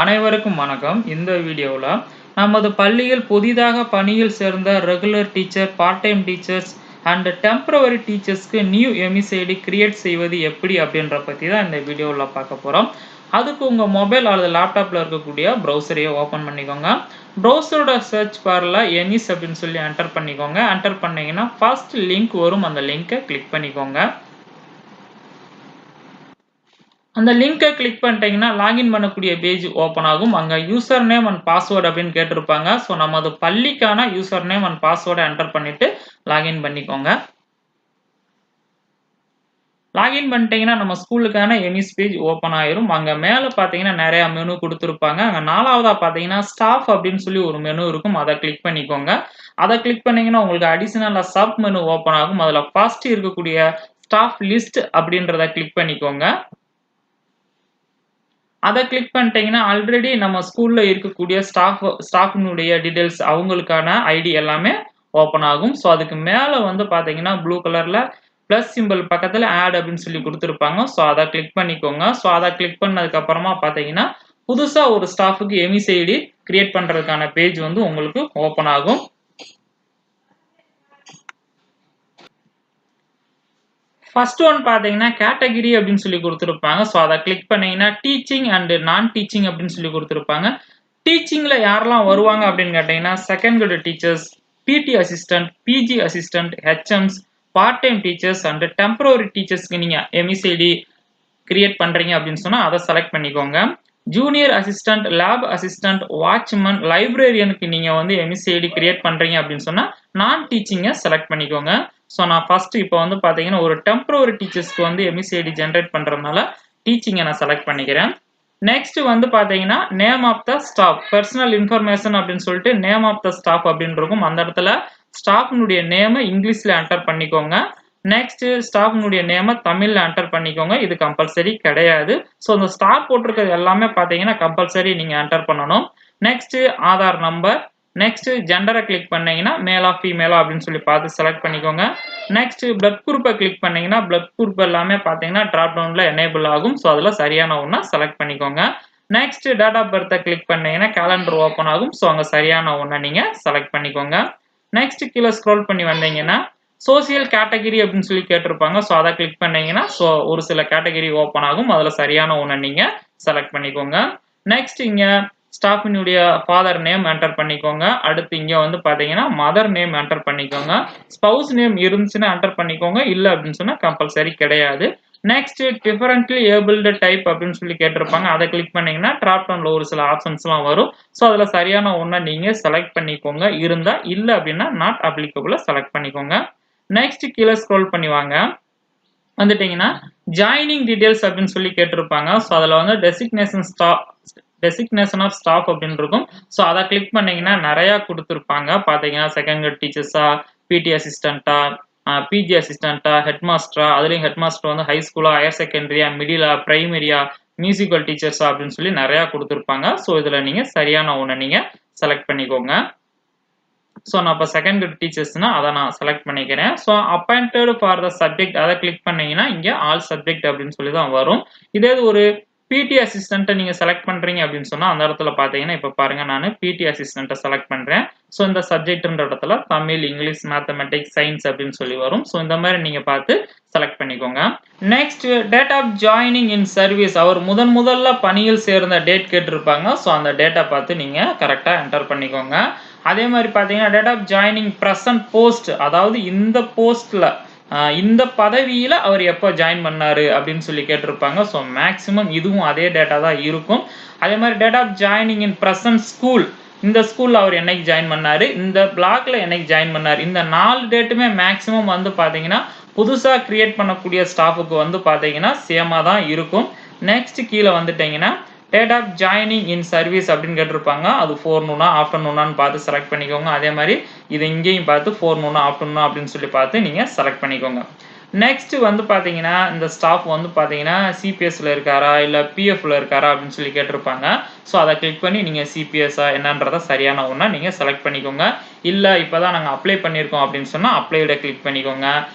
அனைவருக்கும் வணக்கம். இந்த வீடியோவில் நமது பள்ளியில் புதிதாக பணியில் சேர்ந்த regular teacher, part time teachers and temporary டீச்சர்ஸ்க்கு நியூ எம்இசிஐடி கிரியேட் செய்வது எப்படி அப்படின்ற பற்றி தான் இந்த வீடியோவில் பார்க்க போகிறோம். அதுக்கு உங்கள் மொபைல் அல்லது லேப்டாப்பில் இருக்கக்கூடிய ப்ரௌசரையை ஓப்பன் பண்ணிக்கோங்க. ப்ரௌசரோட சர்ச் பாரில் என்இஸ் அப்படின்னு சொல்லி என்டர் பண்ணிக்கோங்க. என்டர் பண்ணிங்கன்னா ஃபர்ஸ்ட் லிங்க் வரும், அந்த லிங்கை கிளிக் பண்ணிக்கோங்க. அந்த லிங்கை கிளிக் பண்ணிட்டீங்கன்னா லாகின் பண்ணக்கூடிய பேஜ் ஓப்பன் ஆகும். அங்கே யூசர் நேம் அண்ட் பாஸ்வேர்டு அப்படின்னு கேட்டிருப்பாங்க. ஸோ நமது பள்ளிக்கான யூசர் நேம் அண்ட் பாஸ்வேர்டை என்டர் பண்ணிட்டு லாகின் பண்ணிக்கோங்க. லாகின் பண்ணிட்டீங்கன்னா நம்ம ஸ்கூலுக்கான என்இஸ் பேஜ் ஓப்பன் ஆயிரும். அங்கே மேலே பார்த்தீங்கன்னா நிறைய மெனு கொடுத்துருப்பாங்க. அங்கே நாலாவதாக பார்த்தீங்கன்னா ஸ்டாஃப் அப்படின்னு சொல்லி ஒரு மெனு இருக்கும், அதை கிளிக் பண்ணிக்கோங்க. அதை கிளிக் பண்ணீங்கன்னா உங்களுக்கு அடிஷனலாக சப் மெனு ஓப்பன் ஆகும். அதில் ஃபர்ஸ்ட் இருக்கக்கூடிய ஸ்டாஃப் லிஸ்ட் அப்படின்றத கிளிக் பண்ணிக்கோங்க. அதை கிளிக் பண்ணிட்டீங்கன்னா ஆல்ரெடி நம்ம ஸ்கூல்ல இருக்கக்கூடிய ஸ்டாஃபினுடைய டீடைல்ஸ், அவங்களுக்கான ஐடி எல்லாமே ஓப்பன் ஆகும். ஸோ அதுக்கு மேலே வந்து பார்த்தீங்கன்னா ப்ளூ கலர்ல ப்ளஸ் சிம்பிள் பக்கத்தில் ஆட் அப்படின்னு சொல்லி கொடுத்துருப்பாங்க. ஸோ அதை கிளிக் பண்ணிக்கோங்க. ஸோ அதை கிளிக் பண்ணதுக்கு அப்புறமா பார்த்தீங்கன்னா புதுசாக ஒரு ஸ்டாஃபுக்கு எம்இசிஐடி கிரியேட் பண்ணுறதுக்கான பேஜ் வந்து உங்களுக்கு ஓப்பன் ஆகும். ஃபர்ஸ்ட் ஒன் பார்த்தீங்கன்னா கேட்டகிரி அப்படின்னு சொல்லி கொடுத்துருப்பாங்க. ஸோ அதை கிளிக் பண்ணீங்கன்னா டீச்சிங் அண்ட் நான் டீச்சிங் அப்படின்னு சொல்லி கொடுத்துருப்பாங்க. டீச்சிங்கில் யாரெல்லாம் வருவாங்க அப்படின்னு கேட்டிங்கன்னா second grade teachers, PT assistant, PG assistant, HMs, part time teachers and temporary டீச்சர்ஸ்க்கு நீங்கள் எம்இசிஐடி கிரியேட் பண்ணுறீங்க அப்படின்னு சொன்னால் அதை செலக்ட் பண்ணிக்கோங்க. Junior assistant, lab assistant, watchman, லைப்ரரியனுக்கு நீங்கள் வந்து எம்இசிஐடி கிரியேட் பண்ணுறீங்க அப்படின்னு சொன்னால் நான் டீச்சிங்கை செலக்ட் பண்ணிக்கோங்க. ஸோ நான் ஃபர்ஸ்ட் இப்போ வந்து பார்த்தீங்கன்னா ஒரு டெம்பரரி டீச்சர்ஸ்க்கு வந்து எம்இசிஐடி ஜென்ரேட் பண்ணுறதுனால டீச்சிங்கை நான் செலக்ட் பண்ணிக்கிறேன். நெக்ஸ்ட் வந்து பார்த்தீங்கன்னா name of the staff, personal information அப்படின்னு சொல்லிட்டு நேம் ஆஃப் த ஸ்டாஃப் அப்படின்னு இருக்கும். அந்த இடத்துல ஸ்டாஃபினுடைய நேமை இங்கிலீஷில் என்டர் பண்ணிக்கோங்க. நெக்ஸ்ட் ஸ்டாஃபினுடைய நேமை தமிழில் என்டர் பண்ணிக்கோங்க. இது கம்பல்சரி கிடையாது. ஸோ இந்த ஸ்டார் போட்டிருக்கிறது எல்லாமே பார்த்தீங்கன்னா கம்பல்சரி நீங்கள் என்டர் பண்ணணும். நெக்ஸ்ட் ஆதார் நம்பர், நெக்ஸ்ட் ஜெண்டரை கிளிக் பண்ணீங்கன்னா மேலா ஃபீமேலா அப்படின்னு சொல்லி பார்த்து செலக்ட் பண்ணிக்கோங்க. நெக்ஸ்ட் பிளட் குரூப்பை கிளிக் பண்ணீங்கன்னா பிளட் குரூப் எல்லாமே பார்த்தீங்கன்னா டிராப் டவுன்ல எனேபிள் ஆகும். ஸோ அதில் சரியான ஒன்றா செலக்ட் பண்ணிக்கோங்க. நெக்ஸ்ட் டேட் ஆஃப் பர்த்தை கிளிக் பண்ணீங்கன்னா கேலண்டர் ஓப்பன் ஆகும். ஸோ அங்கே சரியான ஒன்றை நீங்கள் செலக்ட் பண்ணிக்கோங்க. நெக்ஸ்ட் கீழே ஸ்க்ரோல் பண்ணி வந்தீங்கன்னா சோசியல் கேட்டகிரி அப்படின்னு சொல்லி கேட்டிருப்பாங்க. ஸோ அதை கிளிக் பண்ணீங்கன்னா ஸோ ஒரு சில கேட்டகிரி ஓப்பன் ஆகும். அதில் சரியான ஒன்றை நீங்கள் செலக்ட் பண்ணிக்கோங்க. நெக்ஸ்ட் இங்கே ஸ்டாஃபினுடைய ஃபாதர் நேம் என்டர் பண்ணிக்கோங்க. அடுத்து இங்கே வந்து பார்த்தீங்கன்னா மதர் நேம் என்டர் பண்ணிக்கோங்க. ஸ்பவுஸ் நேம் இருந்துச்சுன்னா என்டர் பண்ணிக்கோங்க, இல்லை அப்படின்னு சொன்னால் கம்பல்சரி கிடையாது. நெக்ஸ்ட் டிஃபரெண்ட்லி ஏபிள்டு டைப் அப்படின்னு சொல்லி கேட்டிருப்பாங்க. அதை கிளிக் பண்ணீங்கன்னா டிராப் டவுன்ல ஒரு சில ஆப்ஷன்ஸ்லாம் வரும். ஸோ அதில் சரியான ஒன்றை நீங்கள் செலக்ட் பண்ணிக்கோங்க. இருந்தால் இல்லை அப்படின்னா நாட் அப்ளிகபிளை செலக்ட் பண்ணிக்கோங்க. நெக்ஸ்ட் கீழே ஸ்க்ரோல் பண்ணி வாங்க. வந்துட்டீங்கன்னா ஜாயினிங் டீடைல்ஸ் அப்படின்னு சொல்லி கேட்டிருப்பாங்க. ஸோ அதில் வந்து டெசிக்னேஷன் ஆஃப் ஸ்டாஃப் அப்படின்னு இருக்கும். ஸோ அதை கிளிக் பண்ணீங்கன்னா நிறையா கொடுத்துருப்பாங்க. பார்த்தீங்கன்னா செகண்ட் கிரேட் டீச்சர்ஸா, பிடி அசிஸ்டண்ட்டா, பிஜி அசிஸ்டண்ட்டா, ஹெட் மாஸ்டரா, அதுலேயும் ஹெட் மாஸ்டர் வந்து ஹை ஸ்கூலா, ஹையர் செகண்டரியா, மிடிலா, பிரைமரியா, மியூசிக்கல் டீச்சர்ஸா அப்படின்னு சொல்லி நிறையா கொடுத்துருப்பாங்க. ஸோ இதில் நீங்கள் சரியான ஒன்று நீங்கள் செலக்ட் பண்ணிக்கோங்க. ஸோ நான் இப்போ செகண்ட் கிரேட் டீச்சர்ஸ்னா அதை நான் செலக்ட் பண்ணிக்கிறேன். So appointed for the subject அதை கிளிக் பண்ணீங்கன்னா இங்கே ஆல் சப்ஜெக்ட் அப்படின்னு சொல்லி தான் வரும். இதே ஒரு பிடி அசிஸ்டண்ட்டை நீங்கள் செலக்ட் பண்ணுறீங்க அப்படின்னு சொன்னால் அந்த இடத்துல பார்த்தீங்கன்னா இப்போ பாருங்கள் நான் பிடி அசிஸ்டண்ட்டை செலக்ட் பண்ணுறேன். ஸோ இந்த சப்ஜெக்ட்ன்ற இடத்துல தமிழ், இங்கிலீஷ், மேத்தமெட்டிக்ஸ், சயின்ஸ் அப்படின்னு சொல்லி வரும். ஸோ இந்த மாதிரி நீங்கள் பார்த்து செலக்ட் பண்ணிக்கோங்க. Next date of joining in service, அவர் முதல்ல பணியில் சேர்ந்த டேட் கேட்டிருப்பாங்க. ஸோ அந்த டேட்டை பார்த்து நீங்கள் கரெக்டாக என்டர் பண்ணிக்கோங்க. அதே மாதிரி பார்த்தீங்கன்னா date of joining present post, அதாவது இந்த போஸ்ட்ல இந்த பதவியில் அவர் எப்போ ஜாயின் பண்ணாரு அப்படின்னு சொல்லி கேட்டிருப்பாங்க. ஸோ மேக்சிமம் இதுவும் அதே டேட்டா தான் இருக்கும். அதே மாதிரி date of joining in present school, இந்த ஸ்கூலில் அவர் என்னைக்கு ஜாயின் பண்ணாரு, இந்த பிளாக்ல என்னைக்கு ஜாயின் பண்ணாரு, இந்த 4 டேட்டுமே மேக்சிமம் வந்து பார்த்தீங்கன்னா புதுசாக கிரியேட் பண்ணக்கூடிய ஸ்டாஃபுக்கு வந்து பார்த்தீங்கன்னா சேமாக தான் இருக்கும். நெக்ஸ்ட் கீழே வந்துட்டீங்கன்னா date of joining in service அப்படின்னு கேட்டிருப்பாங்க. அது ஃபோர்நூனா ஆஃப்டர்நூனான்னு பார்த்து செலக்ட் பண்ணிக்கோங்க. அதே மாதிரி இது இங்கேயும் பார்த்து ஃபோர்நூனா ஆஃப்டர்நூனா அப்படின்னு சொல்லி பார்த்து நீங்கள் செலக்ட் பண்ணிக்கோங்க. நெக்ஸ்ட் வந்து பார்த்தீங்கன்னா, இந்த ஸ்டாஃப் வந்து பார்த்தீங்கன்னா, சிபிஎஸ்ல இருக்காரா? இல்ல பிஎஃப்ல இருக்காரா? அப்படின்னு சொல்லி கேட்டிருப்பாங்க. ஸோ, அத கிளிக் பண்ணி நீங்க சிபிஎஸ்ஸா என்னன்றத சரியான ஒண்ணா நீங்க செலக்ட் பண்ணிக்கோங்க. இல்ல இப்பதான் நாங்க அப்ளை பண்ணியிருக்கோம் அப்படின்னு சொன்னா, அப்ளைட கிளிக் பண்ணிக்கோங்க.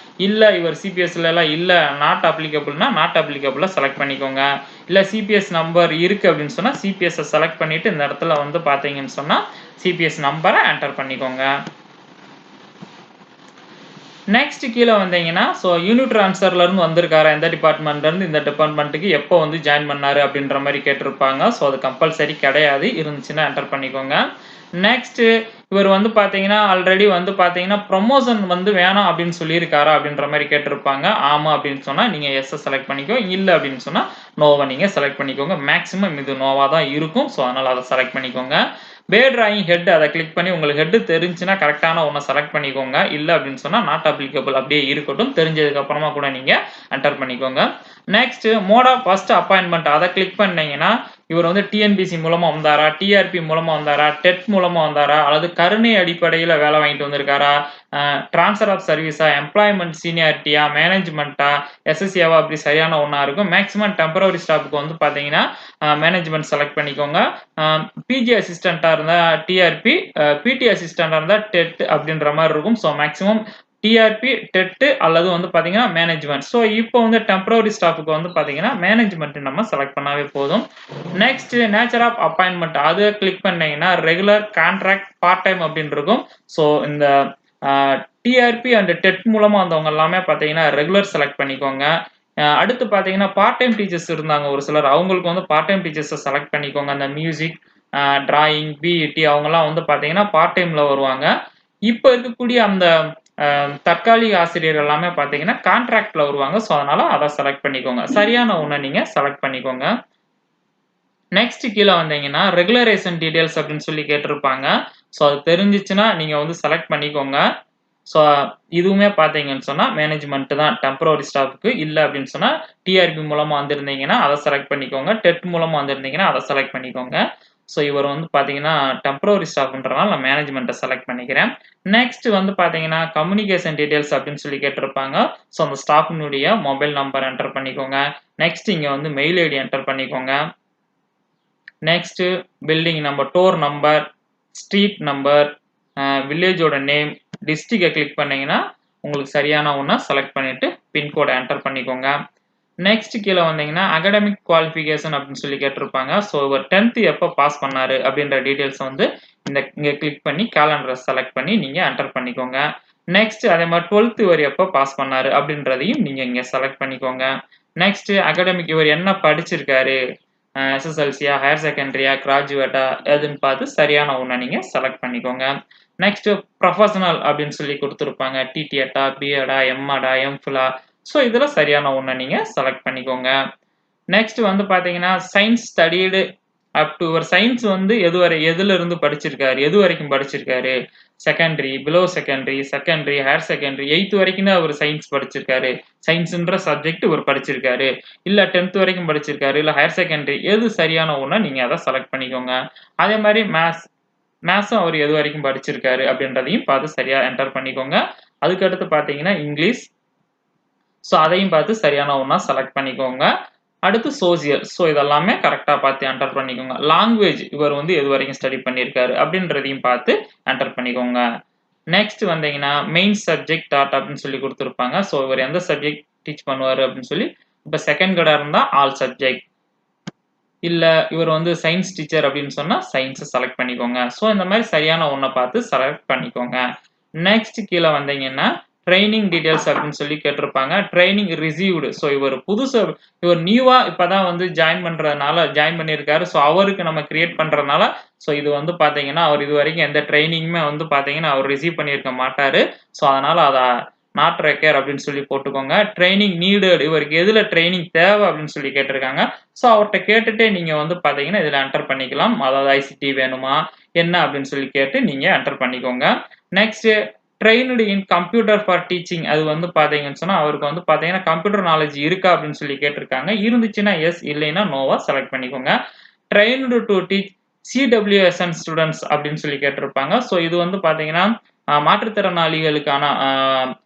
இல்ல இவர் சிபிஎஸ்லலாம் இல்ல நாட் அப்ளிகபிள்னா, நாட் அப்ளிகபிள செலக்ட் பண்ணிக்கோங்க. இல்ல சிபிஎஸ் நம்பர் இருக்கு அப்படின்னு சொன்னா, சிபிஎஸ்ஸ செலக்ட் பண்ணிட்டு இந்த இடத்துல வந்து பார்த்தீங்கன்னு சொன்னா, சிபிஎஸ் நம்பர என்டர் பண்ணிக்கோங்க. நெக்ஸ்ட் கீழ வந்தீங்கன்னா, யூனிட் ட்ரான்ஸ்ஃபர்ல இருந்து வந்திருக்காரா? எந்த டிபார்ட்மென்ட்ல இருந்து இந்த டிபார்ட்மென்ட்க்கு எப்போ வந்து ஜாயின் பண்ணாரு? அப்படின்ற மாரி கேட்டிருப்பாங்க. அது கம்பல்சரி கிடையாது. இருந்துச்சுன்னா என்டர் பண்ணிக்கோங்க. நெக்ஸ்ட் இவர் வந்து பார்த்தீங்கன்னா, ஆல்ரெடி வந்து பார்த்தீங்கன்னா, புரமோஷன் வந்து வேணாம் அப்படின்னு சொல்லியிருக்காரா? அப்படின்ற மாரி கேட்டிருப்பாங்க. ஆமா அப்படின்னு சொன்னா, நீங்க எஸ்ஸ செலக்ட் பண்ணிக்கோ. இல்ல அப்படின்னு சொன்னா, நோவ நீங்க செலக்ட் பண்ணிக்கோங்க. மேக்ஸிமம் இது நோவா தான் இருக்கும். அதனால அத செலக்ட் பண்ணிக்கோங்க. பே டிராயிங் ஹெட் அத கிளிக் பண்ணி உங்களுக்கு ஹெட் தெரிஞ்சுச்சுன்னா கரெக்ட்டான ஒண்ண செலக்ட் பண்ணிக்கோங்க. இல்ல அப்படின்னு சொன்னா நாட் அப்ளிகபிள் அப்படியே இருக்கட்டும். தெரிஞ்சதுக்கு அப்புறமா கூட நீங்க என்டர் பண்ணிக்கோங்க. Next mode of first appointment அத கிளிக் பண்ணீங்கன்னா, இவர் வந்து டிஎன்பிசி மூலமா வந்தாரா? டிஆர்பி மூலமா வந்தாரா? டெட் மூலமா வந்தாரா? அல்லது கருணை அடிப்படையில வேலை வாங்கிட்டு வந்திருக்காரா? ட்ரான்ஸ்ஃபர் ஆஃப் சர்வீஸா? எம்ப்ளாய்மென்ட் சீனியாரிட்டியா? மேனேஜ்மென்ட்டா? எஸ்எஸ்சியாவா? அப்படி சரியான ஒண்ணா இருக்கும். மேக்ஸிமம் டெம்பரரி ஸ்டாஃப்க்கு வந்து பார்த்தீங்கன்னா, மேனேஜ்மென்ட் செலக்ட் பண்ணிக்கோங்க. பிஜி அசிஸ்டன்ட்டா இருந்தா டிஆர்பி, பிடி அசிஸ்டன்ட்டா இருந்தா டெட் அப்படின்ற மாரி இருக்கும். மேக்ஸிமம் டிஆர்பி, டெட் அல்லது வந்து பார்த்தீங்கன்னா மேனேஜ்மென்ட். இப்போ வந்து டெம்பரரி ஸ்டாஃப்க்கு வந்து பார்த்தீங்கன்னா, மேனேஜ்மென்ட் நம்ம செலக்ட் பண்ணாவே போதும். நெக்ஸ்ட் நேச்சர் ஆஃப் அப்பாயின்ட்மென்ட் அத கிளிக் பண்ணீங்கன்னா, ரெகுலர், கான்ட்ராக்ட், பார்ட் டைம் அப்படின்னு இருக்கும். இந்த டிஆர்பி அண்ட் டெட் மூலமா வந்தவங்க எல்லாமே பார்த்தீங்கன்னா, ரெகுலர் செலக்ட் பண்ணிக்கோங்க. அடுத்து பார்த்தீங்கன்னா, பார்ட் டைம் டீச்சர்ஸ் இருந்தாங்க ஒரு சிலர். அவங்களுக்கு வந்து பார்ட் டைம் டீச்சர்ஸ செலக்ட் பண்ணிக்கோங்க. அந்த மியூசிக், டிராயிங், பிஇடி அவங்கலாம் வந்து பார்த்தீங்கன்னா, பார்ட் டைம்ல வருவாங்க. இப்ப இருக்கக்கூடிய அந்த தற்காலிக ஆசிரியர் எல்லாமே பார்த்தீங்கன்னா, கான்ட்ராக்ட்ல வருவாங்க. அதனால அத செலக்ட் பண்ணிக்கோங்க. சரியான ஒண்ண நீங்க செலக்ட் பண்ணிக்கோங்க. நெக்ஸ்ட் கீழ வந்தீங்கன்னா, ரெகுலரைசேஷன் டீடைல்ஸ் அப்படின்னு சொல்லி கேட்டிருப்பாங்க. அது தெரிஞ்சுச்சுன்னா நீங்க வந்து செலக்ட் பண்ணிக்கோங்க. ஸோ இதுவுமே பார்த்தீங்கன்னு சொன்னா, மேனேஜ்மென்ட் தான் டெம்பரரி ஸ்டாஃப்க்கு. இல்ல அப்படின்னு சொன்னா, டிஆர்பி மூலமா வந்திருந்தீங்கன்னா, அத செலக்ட் பண்ணிக்கோங்க. டெட் மூலமா வந்திருந்தீங்கன்னா, அத செலக்ட் பண்ணிக்கோங்க. இவர் வந்து பார்த்தீங்கன்னா, டெம்பரரி ஸ்டாஃப்ன்றனால நான் மேனேஜ்மென்ட்ட செலக்ட் பண்ணிக்கிறேன். நெக்ஸ்ட் வந்து பார்த்தீங்கன்னா, கம்யூனிகேஷன் டீடைல்ஸ் அப்படின்னு சொல்லி கேட்டிருப்பாங்க. அந்த ஸ்டாஃப்னுடைய மொபைல் நம்பர் என்டர் பண்ணிக்கோங்க. நெக்ஸ்ட் இங்க வந்து மெயில் ஐடி என்டர் பண்ணிக்கோங்க. Next building number, door number, street number, வில்லேஜோட நேம், டிஸ்ட்ரிக்ட கிளிக் பண்ணீங்கன்னா, உங்களுக்கு சரியான ஒண்ண செலக்ட் பண்ணிட்டு பின்கோட என்டர் பண்ணிக்கோங்க. நெக்ஸ்ட் கீழ வந்தீங்கன்னா, அகாடமிக் குவாலிஃபிகேஷன் அப்படின்னு சொல்லி கேட்டிருப்பாங்க. இவர் 10th எப்ப பாஸ் பண்ணாரு அப்படின்ற டீடைல்ஸ் வந்து இங்க கிளிக் பண்ணி காலண்டர செலக்ட் பண்ணி நீங்க என்டர் பண்ணிக்கோங்க. நெக்ஸ்ட் அதே மாரி 12th இவர் எப்ப பாஸ் பண்ணாரு அப்படின்றதையும் நீங்க இங்க செலக்ட் பண்ணிக்கோங்க. நெக்ஸ்ட் அகாடமிக் இவர் என்ன படிச்சிருக்காரு? எஸ்எஸ்எல்சியா, ஹையர் செகண்டரியா, கிராஜுவேட்டா எதுன்னு பார்த்து சரியான ஒண்ண நீங்க செலக்ட் பண்ணிக்கோங்க. நெக்ஸ்ட் ப்ரொஃபஷனல் அப்படின்னு சொல்லி குடுத்திருப்பாங்க. டிடிஎட்டா, பிஎட்டா, எம்எடா, எம்ஃபிலா. இதுல சரியான ஒண்ண நீங்க செலக்ட் பண்ணிக்கோங்க. நெக்ஸ்ட் வந்து பார்த்தீங்கன்னா, சயன்ஸ் ஸ்டடீடு அப் டூ இவர் சயன்ஸ் வந்து எதுல இருந்து படிச்சிருக்காரு? எது வரைக்கும் படிச்சிருக்காரு? Secondary, below secondary, higher secondary 8th வரைக்கும் தான் அவரு சயன்ஸ் படிச்சிருக்காரு. சயன்ஸ்ன்ற சப்ஜெக்ட் இவர் படிச்சிருக்காரு. இல்ல 10th வரைக்கும் படிச்சிருக்காரு. இல்ல ஹையர் செகண்டரி எது சரியான ஒண்ண நீங்க அத செலக்ட் பண்ணிக்கோங்க. அதே மாரி மேத்ஸும் அவர் எது வரைக்கும் படிச்சிருக்காரு அப்படின்றதையும் பார்த்து சரியா என்டர் பண்ணிக்கோங்க. அதுக்கு அடுத்து பார்த்தீங்கன்னா, இங்கிலீஷ். அதையும் பார்த்து சரியான ஒண்ணா செலக்ட் பண்ணிக்கோங்க. அடுத்து சோசியல். இதெல்லாமே கரெக்ட்டா பார்த்து என்டர் பண்ணிக்கோங்க. லாங்குவேஜ் இவர் வந்து எதுவரைக்கும் ஸ்டடி பண்ணியிருக்காரு அப்படின்றதையும் பார்த்து என்டர் பண்ணிக்கோங்க. நெக்ஸ்ட் வந்தீங்கன்னா, மெயின் சப்ஜெக்ட் டாட் அப்படின்னு சொல்லி குடுத்திருப்பாங்க. இவர் எந்த சப்ஜெக்ட் டீச் பண்ணுவாரு அப்படின்னு சொல்லி, இப்ப செகண்ட் கிரேடா இருந்தா ஆல் சப்ஜெக்ட். இல்ல இவர் வந்து சயன்ஸ் டீச்சர் அப்படின்னு சொன்னா சயன்ஸ செலக்ட் பண்ணிக்கோங்க. இந்த மாரி சரியான ஒண்ண பார்த்து செலக்ட் பண்ணிக்கோங்க. நெக்ஸ்ட் கீழ வந்தீங்கன்னா, ட்ரெய்னிங் டீடைல்ஸ் அப்படின்னு சொல்லி கேட்டிருப்பாங்க. Training received. இவர் நியூவா இப்பதான் வந்து ஜாயின் பண்ணியிருக்காரு. அவருக்கு நம்ம கிரியேட் பண்றதுனால, இது வந்து பார்த்தீங்கன்னா, அவர் இதுவரைக்கும் எந்த ட்ரெய்னிங்குமே வந்து பார்த்தீங்கன்னா, அவர் ரிசீவ் பண்ணியிருக்க மாட்டாரு. அதனால அத நாட் ரெக்யர் அப்படின்னு சொல்லி போட்டுக்கோங்க. ட்ரெய்னிங் நீடட் இவருக்கு எதுல ட்ரெய்னிங் தேவை அப்படின்னு சொல்லி கேட்டிருக்காங்க. அவர்ட்ட கேட்டுட்டே நீங்க வந்து பார்த்தீங்கன்னா, இதுல என்டர் பண்ணிக்கலாம். அதாவது ஐசிடி வேணுமா? என்ன அப்படின்னு சொல்லி கேட்டு நீங்க என்டர் பண்ணிக்கோங்க. Next trained in computer for teaching அது வந்து பார்த்தீங்கன்னு சொன்னா, அவருக்கு வந்து பார்த்தீங்கன்னா, கம்ப்யூட்டர் நாலேட்ஜ் இருக்கா அப்படின்னு சொல்லி கேட்டிருக்காங்க. இருந்துச்சுன்னா எஸ், இல்லைன்னா நோவா செலக்ட் பண்ணிக்கோங்க. Trained to teach CWSN students அப்படின்னு சொல்லி கேட்டிருப்பாங்க. இது வந்து பார்த்தீங்கன்னா, மாற்றுத்திறனாளிகளுக்கான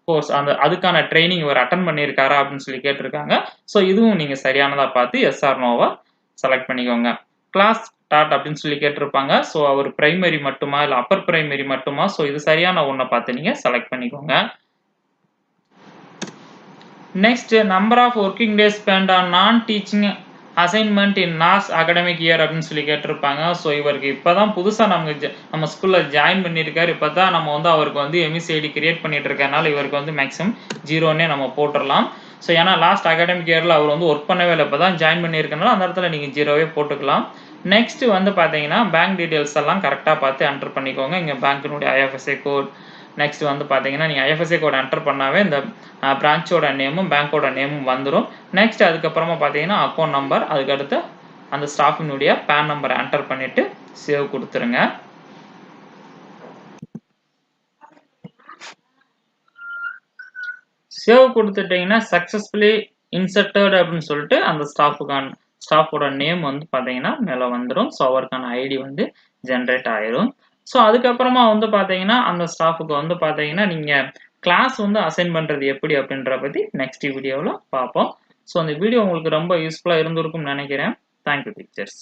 கோர்ஸ் அதுக்கான ட்ரைனிங் இவர் அட்டன் பண்ணியிருக்காரா அப்படின்னு சொல்லி கேட்டிருக்காங்க. ஸோ இதுவும் நீங்க சரியானதா பார்த்து எஸ் ஆர் நோவா செலக்ட் பண்ணிக்கோங்க. கிளாஸ் டாட் அப்படின்னு சொல்லி கேட்டிருப்பாங்க. ஸோ அவர் பிரைமரி மட்டுமா இல்லை அப்பர் பிரைமரி மட்டுமா? ஸோ இது சரியான ஒன்றை பார்த்து நீங்க செலக்ட் பண்ணிக்கோங்க. Next number of working days spent on non teaching assignment in last academic year அப்படின்னு சொல்லி கேட்டிருப்பாங்க. ஸோ இவருக்கு இப்போதான் புதுசாக நம்ம ஸ்கூலில் ஜாயின் பண்ணியிருக்காரு. இப்போ தான் நம்ம அவருக்கு எம்இசிஐடி கிரியேட் பண்ணிட்டு இருக்கனால இவருக்கு மேக்ஸிமம் 0ன்னே நம்ம போட்டுடலாம். ஸோ ஏன்னா லாஸ்ட் அகடமிக் இயரில் அவர் ஒர்க் பண்ணவே இல்லை, இப்போ தான் ஜாயின் பண்ணியிருக்கனால அந்த இடத்துல நீங்கள் 0வே போட்டுக்கலாம். நெக்ஸ்ட் பார்த்தீங்கன்னா பேங்க் டீடைல்ஸ் எல்லாம் கரெக்டாக பார்த்து என்டர் பண்ணிக்கோங்க. இங்கே பேங்க்கினுடைய ஐஎஃப்எஸ்சி கோட், நெக்ஸ்ட் பார்த்தீங்கன்னா நீங்கள் ஐஎஃப்எஸ்சி கோட் என்டர் பண்ணாவே இந்த பிரான்ச்சோட நேமும் பேங்கோட நேமும் வந்துடும். நெக்ஸ்ட் அதுக்கப்புறமா பார்த்தீங்கன்னா அக்கௌண்ட் நம்பர், அதுக்கடுத்து அந்த ஸ்டாஃபினுடைய பேன் நம்பரை என்டர் பண்ணிட்டு சேவ் கொடுத்துருங்க. சேவ் கொடுத்துட்டீங்கன்னா சக்ஸஸ்ஃபுல்லி இன்சர்ட்டட் அப்படின்னு சொல்லிட்டு அந்த ஸ்டாஃபோட நேம் பார்த்தீங்கன்னா மேலே வந்துடும். ஸோ அவருக்கான ஐடி ஜென்ரேட் ஆயிரும். ஸோ அதுக்கப்புறமா பார்த்தீங்கன்னா அந்த ஸ்டாஃபுக்கு பார்த்தீங்கன்னா நீங்கள் கிளாஸ் அசைன் பண்ணுறது எப்படி அப்படின்ற பற்றி நெக்ஸ்ட் வீடியோவில் பார்ப்போம். ஸோ அந்த வீடியோ உங்களுக்கு ரொம்ப யூஸ்ஃபுல்லாக இருந்திருக்கும்னு நினைக்கிறேன். Thank you teachers.